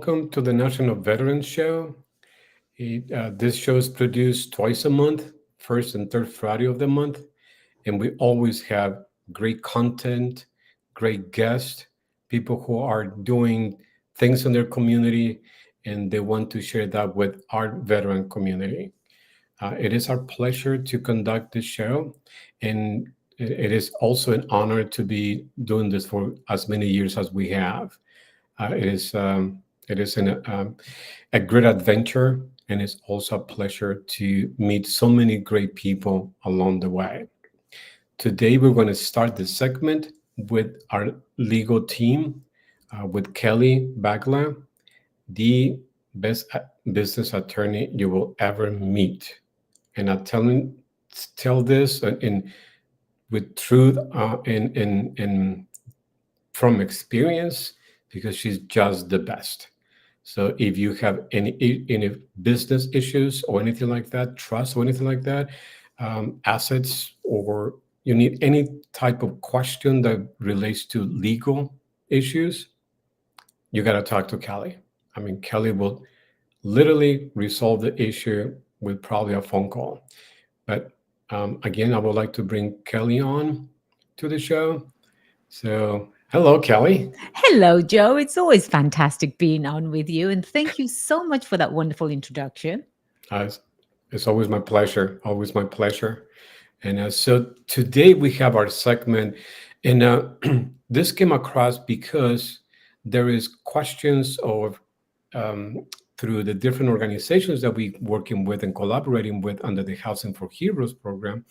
welcome to the National Veterans Show. This show is produced twice a month, first and third Friday of the month, and we always have great content, great guests, people who are doing things in their community, and they want to share that with our veteran community. It is our pleasure to conduct this show, and it is also an honor to be doing this for as many years as we have. It is a great adventure, and it's also a pleasure to meet so many great people along the way. Today, we're going to start the segment with our legal team, with Kelly Bagla, the best business attorney you will ever meet. And tell this in with truth, in from experience, because she's just the best. So if you have any business issues or anything like that, trust or anything like that, assets, or you need any type of question that relates to legal issues, you got to talk to Kelly. I mean, Kelly will literally resolve the issue with probably a phone call. But again, I would like to bring Kelly on to the show. So, hello, Kelly. Hello, Joe. It's always fantastic being on with you. And thank you so much for that wonderful introduction. It's, it's always my pleasure. Always my pleasure. And so today we have our segment, and this came across because there is questions of through the different organizations that we working with and collaborating with under the Housing for Heroes program,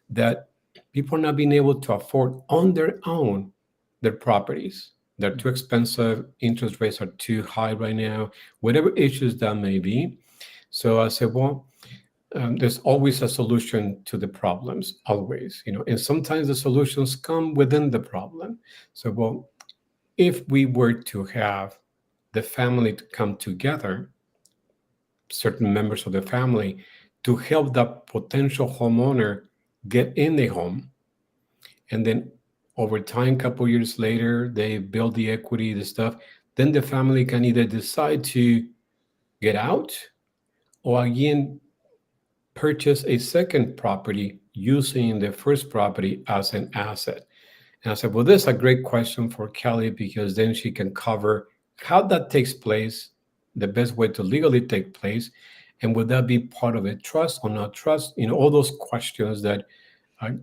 that people are not being able to afford on their own their properties. They're too expensive. Interest rates are too high right now. Whatever issues that may be. So I said, well, there's always a solution to the problems, always, and sometimes the solutions come within the problem. So, well, if we were to have the family to come together, certain members of the family, to help the potential homeowner get in the home, and then over time, couple years later, they build the equity, the stuff, then the family can either decide to get out, or again purchase a second property using the first property as an asset. And I said, well, this is a great question for Kelly, because then she can cover how that takes place, the best way to legally take place, and would that be part of a trust or not trust? All those questions that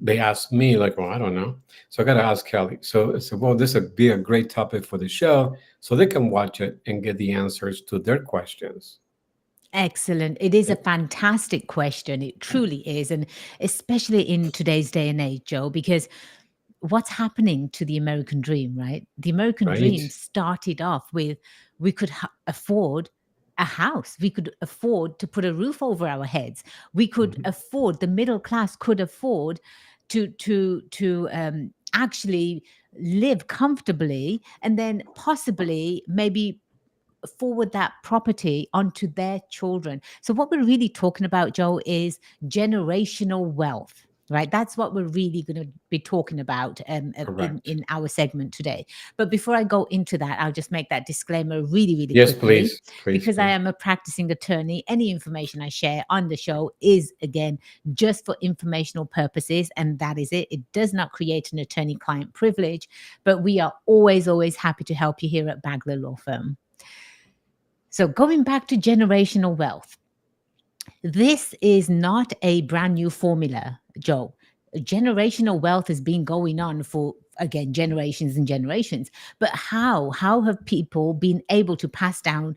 they ask me, like, well, I don't know. So I got to ask Kelly. So I said, well, this would be a great topic for the show, so they can watch it and get the answers to their questions. Excellent. It is a fantastic question. It truly is. And especially in today's day and age, Joe, because what's happening to the American dream, right? The American Right. dream started off with we could afford a house. We could afford to put a roof over our heads. We could Mhm. afford, the middle class could afford to actually live comfortably, and then possibly maybe forward that property onto their children. So what we're really talking about, Joe, is generational wealth. Right, that's what we're really going to be talking about Correct. in our segment today. But before I go into that, I'll just make that disclaimer really, really Yes, quickly, please. Please, because I please. am a practicing attorney. Any information I share on the show is, again, just for informational purposes, and that is it. It does not create an attorney-client privilege, but we are always, always happy to help you here at Bagler Law Firm. So, going back to generational wealth, this is not a brand new formula, Joe. Generational wealth has been going on for, again, generations and generations. But how have people been able to pass down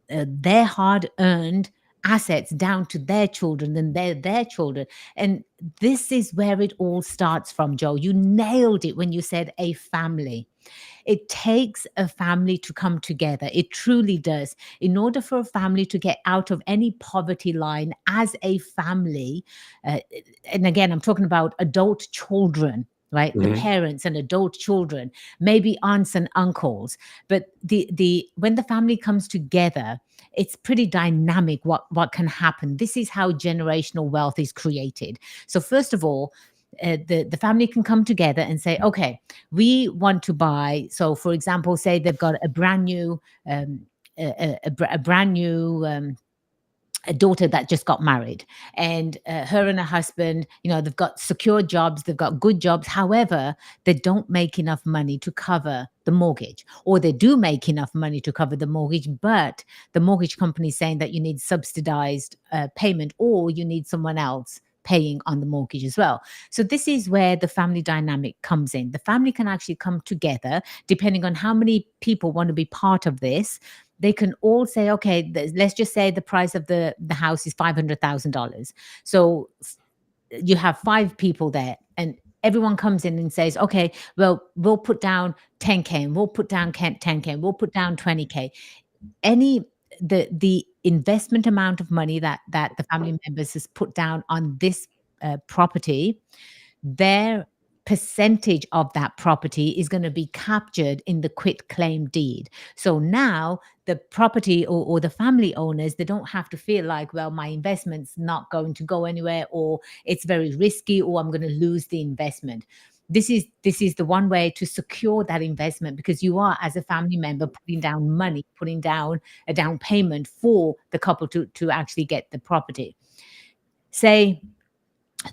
their hard earned assets down to their children and their children? And this is where it all starts from, Joe. You nailed it when you said a family. It takes a family to come together. It truly does. In order for a family to get out of any poverty line as a family, uh, and again, I'm talking about adult children, right? The Mhm. parents and adult children, maybe aunts and uncles. But the when the family comes together, it's pretty dynamic what can happen. This is how generational wealth is created. So first of all, the family can come together and say, okay, we want to buy. So, for example, say they've got a brand new a brand new a daughter that just got married, and her and her husband, they've got secure jobs, they've got good jobs. However, they don't make enough money to cover the mortgage, or they do make enough money to cover the mortgage, but the mortgage company is saying that you need subsidized payment, or you need someone else paying on the mortgage as well. So this is where the family dynamic comes in. The family can actually come together depending on how many people want to be part of this. They can all say, okay, let's just say the price of the house is $500,000. So you have 5 people there, and everyone comes in and says, okay, well, we'll put down 10K, and we'll put down 10K, and we'll put down 20K. The investment amount of money that the family members has put down on this property, their percentage of that property is going to be captured in the quit claim deed. So now the property, or the family owners, they don't have to feel like, well, my investment's not going to go anywhere, or it's very risky, or I'm going to lose the investment. This is the one way to secure that investment, because you are, as a family member, putting down money, putting down a down payment for the couple to actually get the property. Say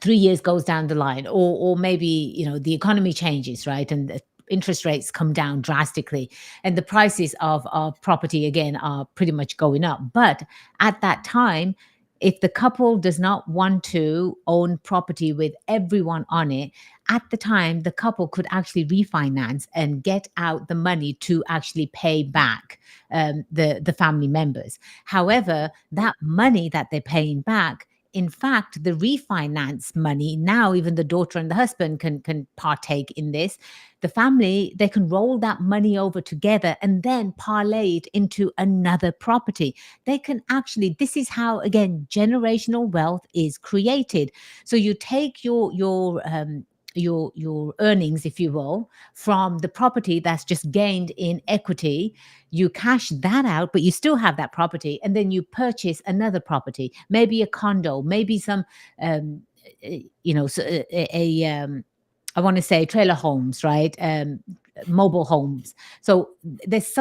3 years goes down the line, or maybe the economy changes, right, and the interest rates come down drastically, and the prices of property again are pretty much going up. But at that time, if the couple does not want to own property with everyone on it, at the time the couple could actually refinance and get out the money to actually pay back the family members. However, that money that they're paying back, in fact, the refinance money, now even the daughter and the husband can partake in this. The family, they can roll that money over together and then parlay it into another property. They can actually, this is how, again, generational wealth is created. So you take your earnings, if you will, from the property that's just gained in equity. You cash that out, but you still have that property, and then you purchase another property, maybe a condo, maybe some I want to say trailer homes, right? Mobile homes. So there's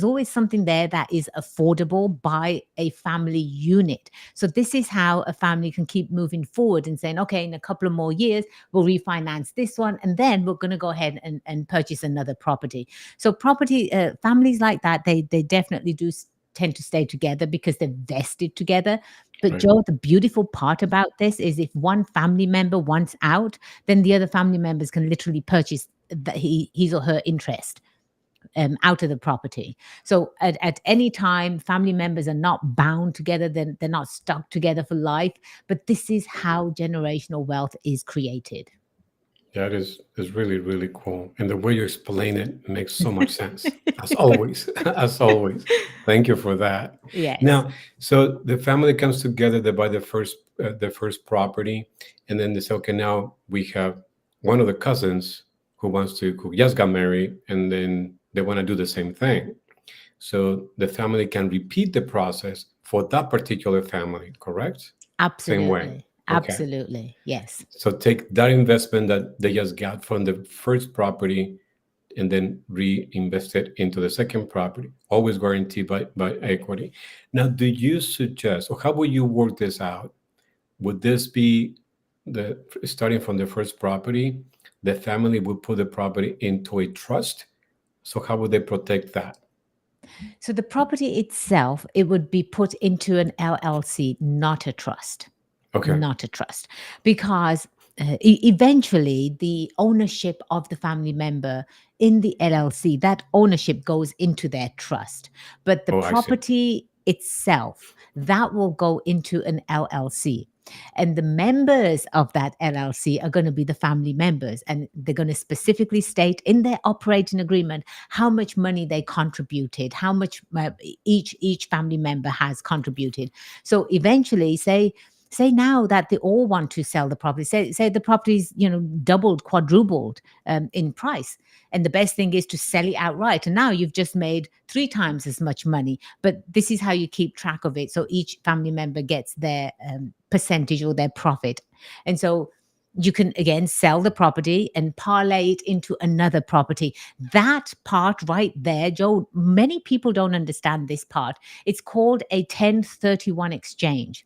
always something there that is affordable by a family unit. So this is how a family can keep moving forward and saying, okay, in a couple of more years, we'll refinance this one, and then we're going to go ahead and purchase another property. So families like that, they definitely do tend to stay together because they're vested together. But Right. Joe, the beautiful part about this is if one family member wants out, then the other family members can literally purchase his or her interest out of the property. So at any time, family members are not bound together, they're not stuck together for life. But this is how generational wealth is created. That is really, really cool. And the way you explain it makes so much sense. As always. As always. Thank you for that. Yes. Now, so the family comes together, they buy the first property, and then they say, okay, now we have one of the cousins who just got married, and then they want to do the same thing. So the family can repeat the process for that particular family, correct? Same way. Absolutely. Okay. Absolutely. Yes. So take that investment that they just got from the first property and then reinvest it into the second property, always guaranteed by equity. Now, do you suggest, or how would you work this out? Would this be starting from the first property, the family would put the property into a trust? So how would they protect that? So the property itself, it would be put into an LLC, not a trust. Okay. Not a trust, because eventually the ownership of the family member in the LLC, that ownership goes into their trust. But the Oh, I see. property itself, that will go into an LLC. And the members of that LLC are going to be the family members. And they're going to specifically state in their operating agreement how much money they contributed, how much each family member has contributed. So eventually, say now that they all want to sell the property, say the property's doubled, quadrupled in price, and the best thing is to sell it outright, and now you've just made 3 times as much money. But this is how you keep track of it, so each family member gets their percentage or their profit. And so you can again sell the property and parlay it into another property. That part right there, Joe, many people don't understand this part. It's called a 1031 exchange.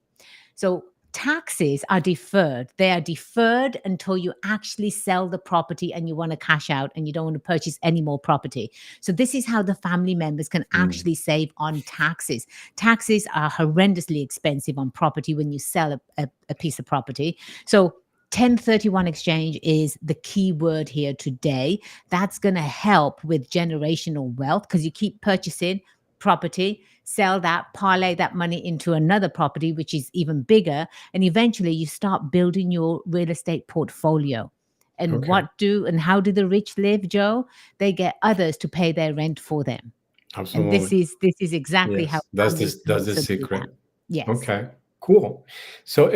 So taxes are deferred. They are deferred until you actually sell the property and you want to cash out and you don't want to purchase any more property. So this is how the family members can Mm. actually save on taxes. Taxes are horrendously expensive on property when you sell a piece of property. So 1031 exchange is the key word here today. That's going to help with generational wealth because you keep purchasing property, sell that, parlay that money into another property, which is even bigger. And eventually you start building your real estate portfolio. And Okay. how do the rich live, Joe? They get others to pay their rent for them. And this Absolutely. is exactly how Yes. That's families this. can That's the also do that. secret. Yes. Okay. Cool. So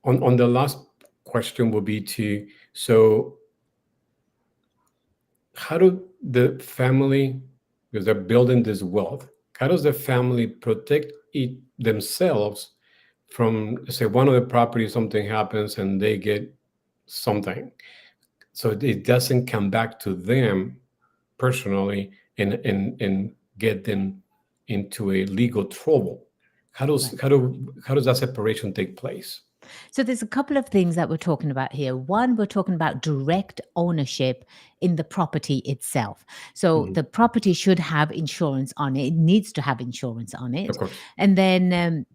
on the last question will be to, so how do the family, because they're building this wealth, how does the family protect themselves from, say, one of the properties, something happens and they get something, so it doesn't come back to them personally and get them into a legal trouble? Right. How does that separation take place? So there's a couple of things that we're talking about here. One, we're talking about direct ownership in the property itself. So Mhm. the property should have insurance on it. It needs to have insurance on Of it. course. And then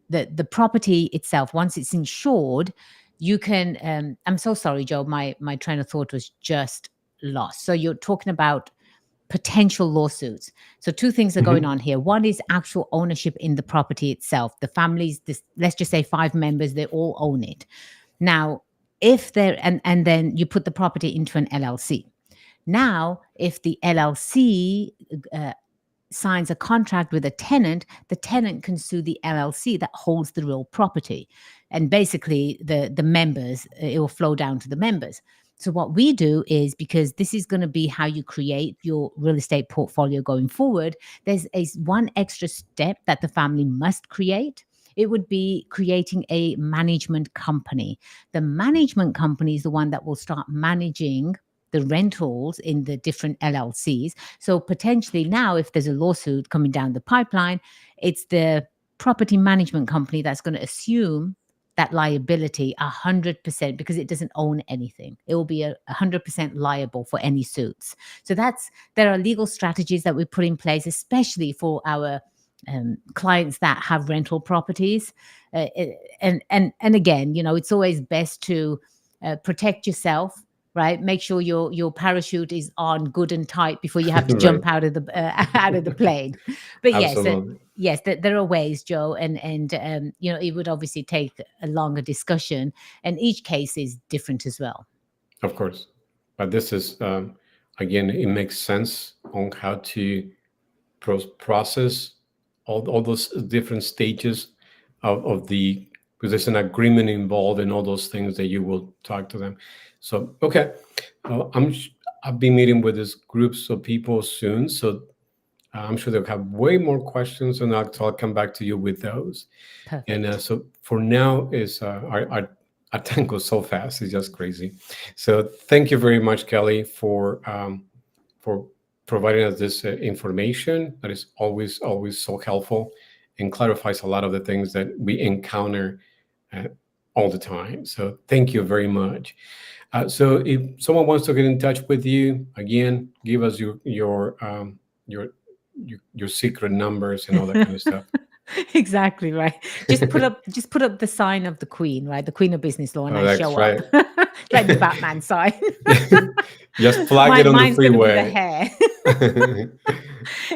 the property itself, once it's insured, you can. I'm so sorry, Joe. My train of thought was just lost. So you're talking about potential lawsuits. So two things are going Mhm. on here. One is actual ownership in the property itself. The families, this, let's just say 5 members, they all own it. Now, if they're and then you put the property into an LLC. Now, if the LLC signs a contract with a tenant, the tenant can sue the LLC that holds the real property. And basically the members, it will flow down to the members. So what we do is, because this is going to be how you create your real estate portfolio going forward, there's one extra step that the family must create. It would be creating a management company. The management company is the one that will start managing the rentals in the different LLCs. So potentially now, if there's a lawsuit coming down the pipeline, it's the property management company that's going to assume that liability 100% because it doesn't own anything. It will be 100% liable for any suits. So there are legal strategies that we put in place, especially for our clients that have rental properties. And again, it's always best to protect yourself, right? Make sure your parachute is on good and tight before you have to Right. jump out of the out of the plane. But yes, Absolutely. yes, there are ways, Joe, and it would obviously take a longer discussion, and each case is different as well. Of course. But this is, again, it makes sense on how to process all those different stages of the, because there's an agreement involved and all those things that you will talk to them. So, okay. I'll be meeting with this groups of people soon. So I'm sure they'll have way more questions, and I'll come back to you with those. And Perfect. so for now, is our time goes so fast; it's just crazy. So thank you very much, Kelly, for providing us this information that is always so helpful and clarifies a lot of the things that we encounter uh, all the time. So thank you very much. So if someone wants to get in touch with you, again, give us your your secret numbers and all that kind of stuff. Exactly right. Just put up the sign of the queen, right? The queen of business law, and Oh, I that's show up right. like the Batman sign. Just flag it on the Mine's going to be the freeway. hair.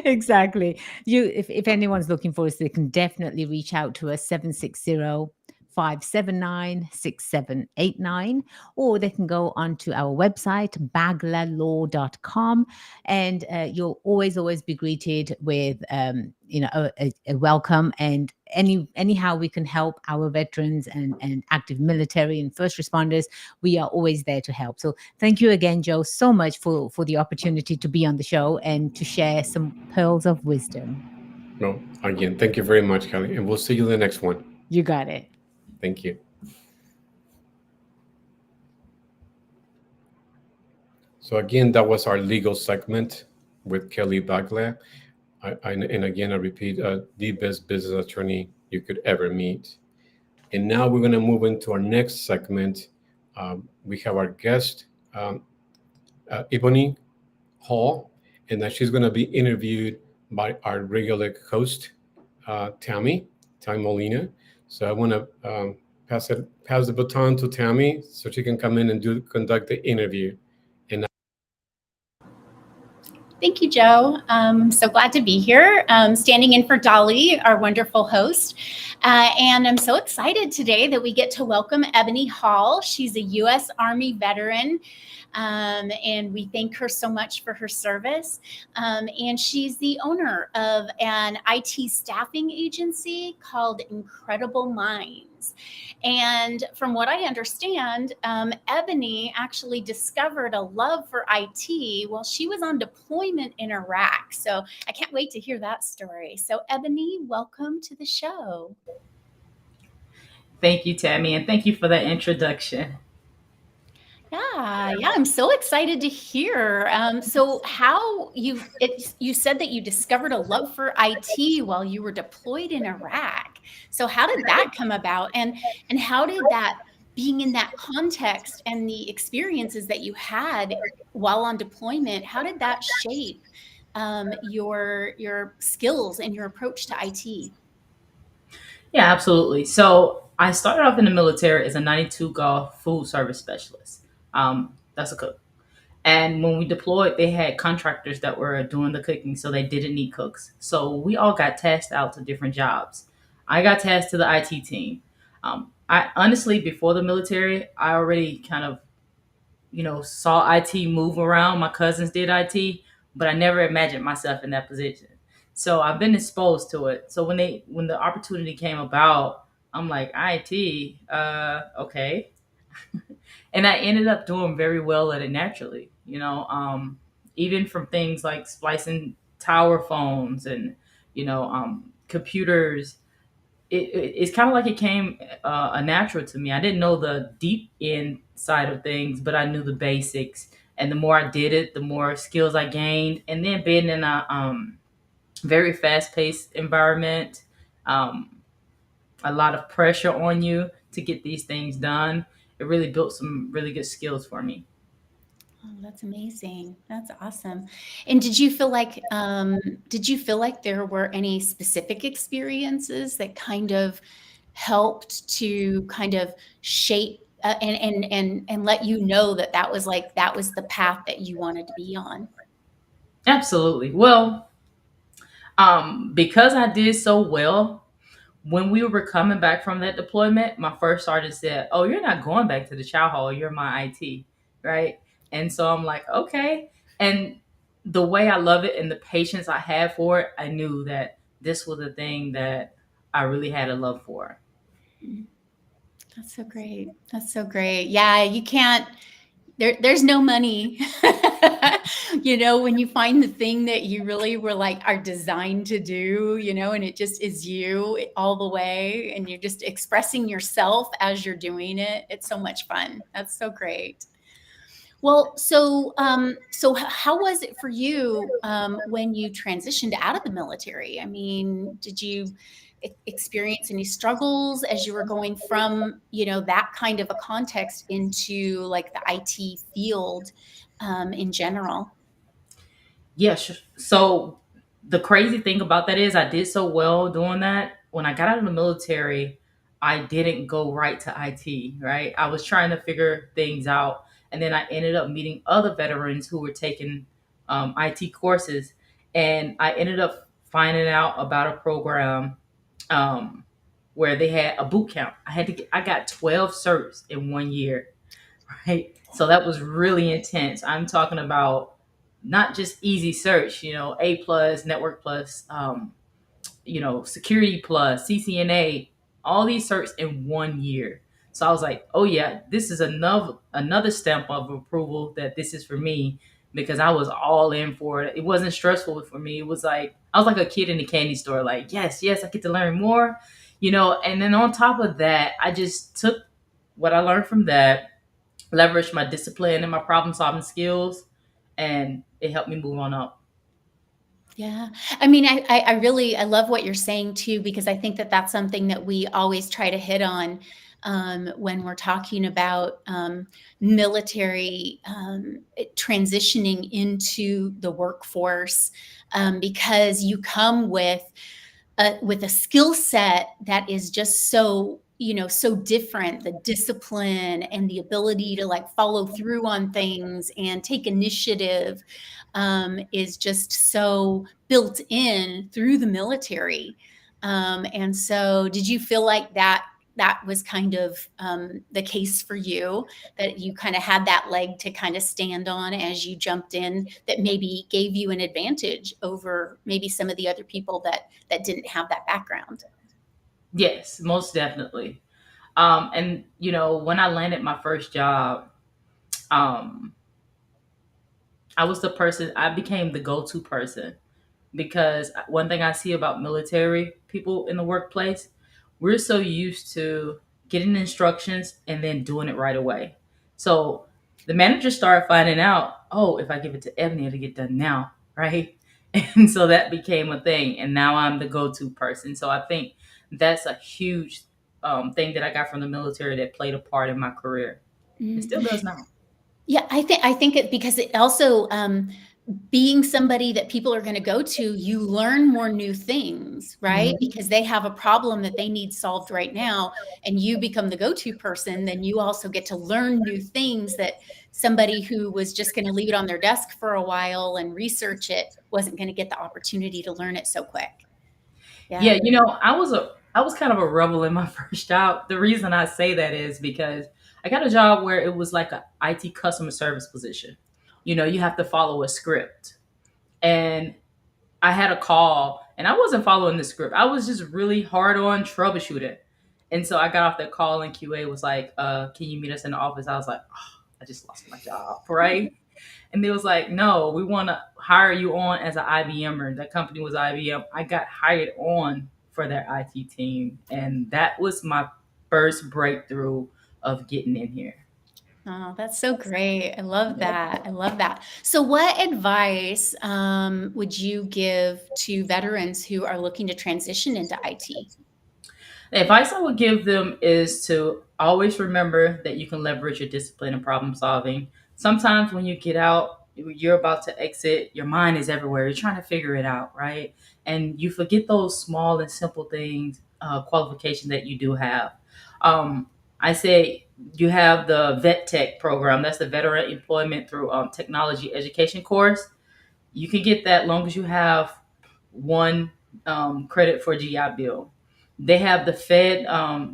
Exactly. If anyone's looking for us, they can definitely reach out to us, 760-579-6789, or they can go onto our website, baglalaw.com, and you'll always be greeted with a welcome, and anyhow we can help our veterans and active military and first responders. We are always there to help. So thank you again, Joe, so much for the opportunity to be on the show and to share some pearls of wisdom. No, again, thank you very much, Kelly, and we'll see you in the next one. You got it. Thank you. So again, that was our legal segment with Kelly Baglia. And again, I repeat, the best business attorney you could ever meet. And now we're going to move into our next segment. We have our guest, Ebony Hall, and that she's going to be interviewed by our regular host, Tammy Molina. So I want to pass the baton to Tammy so she can come in and conduct the interview. And Thank you, Joe. I'm so glad to be here, standing in for Dolly, our wonderful host. And I'm so excited today that we get to welcome Ebony Hall. She's a U.S. Army veteran, and we thank her so much for her service. And she's the owner of an IT staffing agency called Incredible Minds. And from what I understand, Ebony actually discovered a love for IT while she was on deployment in Iraq. So I can't wait to hear that story. So, Ebony, welcome to the show. Thank you, Tammy, and thank you for that introduction. Yeah, I'm so excited to hear. So, how you said that you discovered a love for IT while you were deployed in Iraq. So, how did that come about, and how did that being in that context and the experiences that you had while on deployment, how did that shape your skills and your approach to IT? Yeah, absolutely. So I started off in the military as a 92 golf food service specialist. That's a cook. And when we deployed, they had contractors that were doing the cooking, so they didn't need cooks. So we all got tasked out to different jobs. I got tasked to the IT team. I honestly, before the military, I already kind of, saw IT move around. My cousins did IT, but I never imagined myself in that position. So I've been exposed to it. So when the opportunity came about, I'm like, IT, okay. And I ended up doing very well at it naturally. Even from things like splicing tower phones and computers. It's kind of like it came a natural to me. I didn't know the deep end side of things, but I knew the basics. And the more I did it, the more skills I gained. And then being in a very fast paced environment, um, a lot of pressure on you to get these things done, it really built some really good skills for me. Oh, that's amazing. That's awesome. And did you feel like there were any specific experiences that kind of helped to kind of shape and let you know that that was the path that you wanted to be on? Absolutely. Well, because I did so well, when we were coming back from that deployment, my first sergeant said, "Oh, you're not going back to the chow hall. You're my IT." Right. And so I'm like, okay. And the way I love it and the patience I had for it, I knew that this was the thing that I really had a love for. That's so great. That's so great. Yeah, you can't there's no money. When you find the thing that you really were like are designed to do, and it just is you all the way and you're just expressing yourself as you're doing it. It's so much fun. That's so great. Well, how was it for you when you transitioned out of the military? I mean, did you experience any struggles as you were going from, that kind of a context into like the IT field in general? Yes. So the crazy thing about that is I did so well doing that. When I got out of the military, I didn't go right to IT, right? I was trying to figure things out. And then I ended up meeting other veterans who were taking IT courses. And I ended up finding out about a program um, where they had a boot camp. I got 12 certs in 1 year, right? So that was really intense. I'm talking about not just easy search, A plus, network plus, security plus, CCNA, all these certs in 1 year. So I was like, oh yeah, this is another stamp of approval that this is for me because I was all in for it. It wasn't stressful for me. It was like I was like a kid in a candy store, like, yes, I get to learn more. And then on top of that, I just took what I learned from that, leveraged my discipline and my problem solving skills, and it helped me move on up. Yeah. I mean, I really, I love what you're saying too, because I think that that's something that we always try to hit on when we're talking about military transitioning into the workforce, because you come with a skill set that is just so, so different. The discipline and the ability to like follow through on things and take initiative is just so built in through the military. And so did you feel like that was kind of the case for you, that you kind of had that leg to kind of stand on as you jumped in, that maybe gave you an advantage over maybe some of the other people that didn't have that background? Yes, most definitely. And when I landed my first job, um, I became the go-to person, because one thing I see about military people in the workplace, we're so used to getting instructions and then doing it right away. So the manager started finding out, oh, if I give it to Ebony, it'll get done now, right? And so that became a thing. And now I'm the go to person. So I think that's a huge thing that I got from the military that played a part in my career. It Mm. still does now. Yeah, I think it, because it also, being somebody that people are going to go to, you learn more new things, right? Mhm. Because they have a problem that they need solved right now, and you become the go-to person. Then you also get to learn new things that somebody who was just going to leave it on their desk for a while and research it wasn't going to get the opportunity to learn it so quick. Yeah. Yeah, I was kind of a rebel in my first job. The reason I say that is because I got a job where it was like a IT customer service position. You have to follow a script. And I had a call and I wasn't following the script. I was just really hard on troubleshooting. And so I got off that call and QA was like, can you meet us in the office? I was like, oh, I just lost my job, right? And they was like, no, we want to hire you on as an IBMer. That company was IBM. I got hired on for their IT team. And that was my first breakthrough of getting in here. Oh, that's so great. I love that. I love that. So, what advice would you give to veterans who are looking to transition into IT? The advice I would give them is to always remember that you can leverage your discipline and problem solving. Sometimes when you get out, you're about to exit, your mind is everywhere. You're trying to figure it out, right? And you forget those small and simple things, qualifications that you do have. Um, I say you have the Vet Tech program. That's the Veteran Employment through Technology Education course. You can get that long as you have one credit for GI Bill. They have the Fed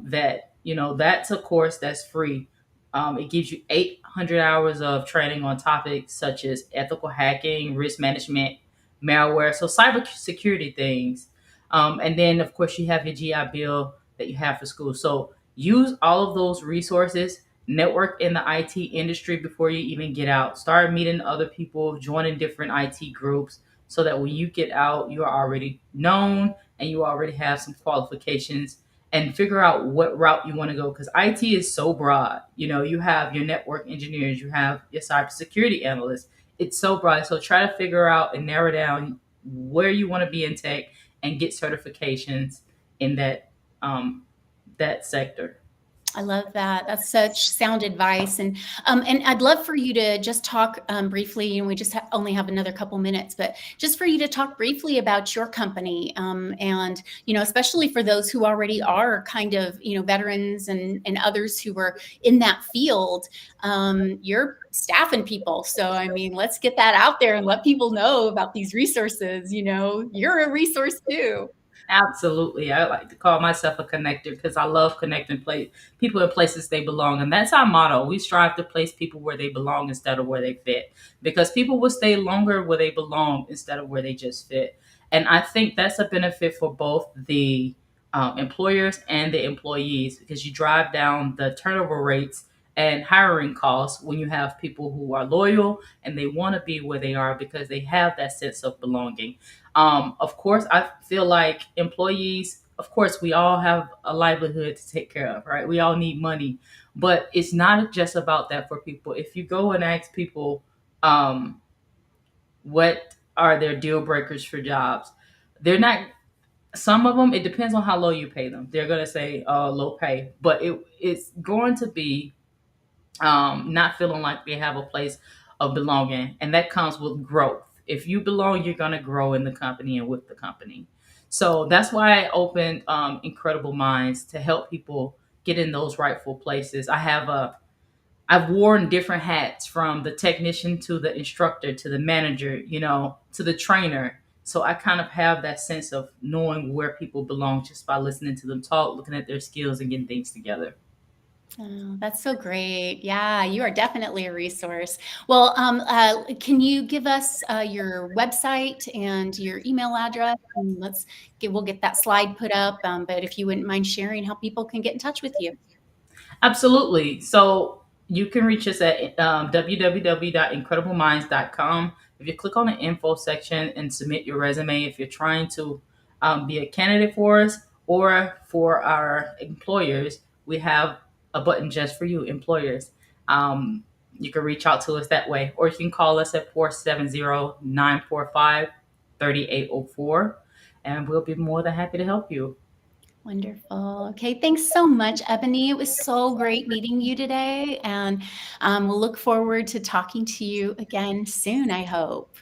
Vet. That's a course that's free. It gives you 800 hours of training on topics such as ethical hacking, risk management, malware, so cybersecurity things. And then, of course, you have your GI Bill that you have for school. So use all of those resources. Network in the IT industry before you even get out. Start meeting other people, joining different IT groups, so that when you get out, you are already known and you already have some qualifications, and figure out what route you want to go, because IT is so broad. You have your network engineers, you have your cybersecurity analysts. It's so broad. So try to figure out and narrow down where you want to be in tech and get certifications in that sector. I love that. That's such sound advice, and I'd love for you to just talk briefly. And we just only have another couple minutes, but just for you to talk briefly about your company, and especially for those who already are kind of veterans and others who are in that field. You're staffing people, so I mean, let's get that out there and let people know about these resources. You're a resource too. Absolutely. I like to call myself a connector because I love connecting people in places they belong. And that's our motto. We strive to place people where they belong instead of where they fit, because people will stay longer where they belong instead of where they just fit. And I think that's a benefit for both the employers and the employees, because you drive down the turnover rates and hiring costs when you have people who are loyal and they want to be where they are because they have that sense of belonging. Of course, I feel like employees of course, we all have a livelihood to take care of, right? We all need money, but it's not just about that for people. If you go and ask people, um, what are their deal breakers for jobs, they're not. Some of them, it depends on how low you pay them. They're gonna say low pay, but it's going to be not feeling like they have a place of belonging, and that comes with growth. If you belong, you're gonna grow in the company and with the company. So that's why I opened Incredible Minds, to help people get in those rightful places. I've worn different hats, from the technician to the instructor to the manager, to the trainer. So I kind of have that sense of knowing where people belong just by listening to them talk, looking at their skills, and getting things together. Oh, that's so great. Yeah, you are definitely a resource. Well, can you give us your website and your email address? And we'll get that slide put up. But if you wouldn't mind sharing how people can get in touch with you. Absolutely. So you can reach us at www.incredibleminds.com. If you click on the info section and submit your resume, if you're trying to be a candidate for us or for our employers, we have a button just for you, employers. You can reach out to us that way, or you can call us at 470-945-3804, and we'll be more than happy to help you. Wonderful. Okay, thanks so much, Ebony. It was so great meeting you today, and we'll look forward to talking to you again soon, I hope.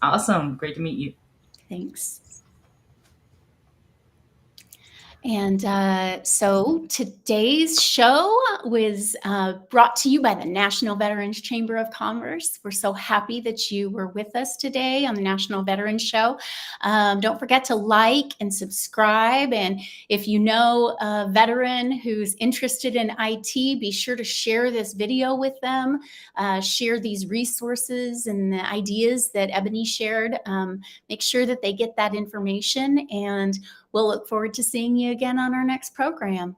Awesome. Great to meet you. Thanks. And so today's show was brought to you by the National Veterans Chamber of Commerce. We're so happy that you were with us today on the National Veterans Show. Don't forget to like and subscribe. And if you know a veteran who's interested in IT, be sure to share this video with them. Share these resources and the ideas that Ebony shared. Make sure that they get that information, and we'll look forward to seeing you again on our next program.